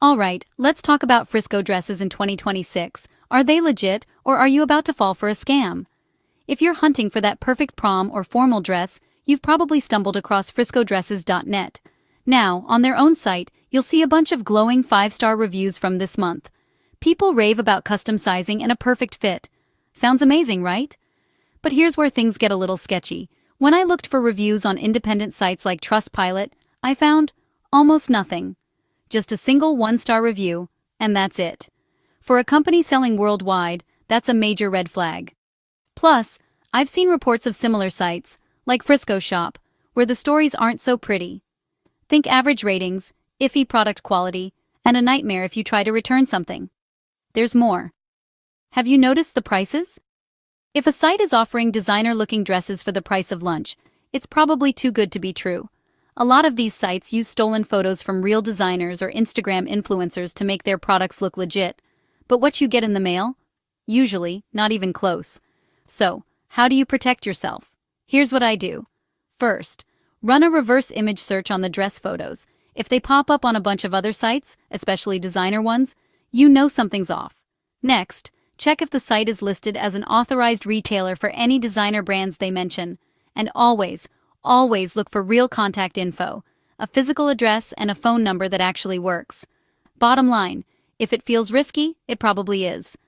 Alright, let's talk about Frisco dresses in 2026. Are they legit, or are you about to fall for a scam? If you're hunting for that perfect prom or formal dress, you've probably stumbled across friscodresses.net. Now, on their own site, you'll see a bunch of glowing 5-star reviews from this month. People rave about custom sizing and a perfect fit. Sounds amazing, right? But here's where things get a little sketchy. When I looked for reviews on independent sites like Trustpilot, I found almost nothing. Just a single 1-star review, and that's it. For a company selling worldwide, that's a major red flag. Plus, I've seen reports of similar sites, like Frisco Shop, where the stories aren't so pretty. Think average ratings, iffy product quality, and a nightmare if you try to return something. There's more. Have you noticed the prices? If a site is offering designer-looking dresses for the price of lunch, it's probably too good to be true. A lot of these sites use stolen photos from real designers or Instagram influencers to make their products look legit. But what you get in the mail? Usually, not even close. So, how do you protect yourself? Here's what I do. First, run a reverse image search on the dress photos. If they pop up on a bunch of other sites, especially designer ones, you know something's off. Next, check if the site is listed as an authorized retailer for any designer brands they mention. And always look for real contact info, a physical address and a phone number that actually works. Bottom line, if it feels risky, it probably is.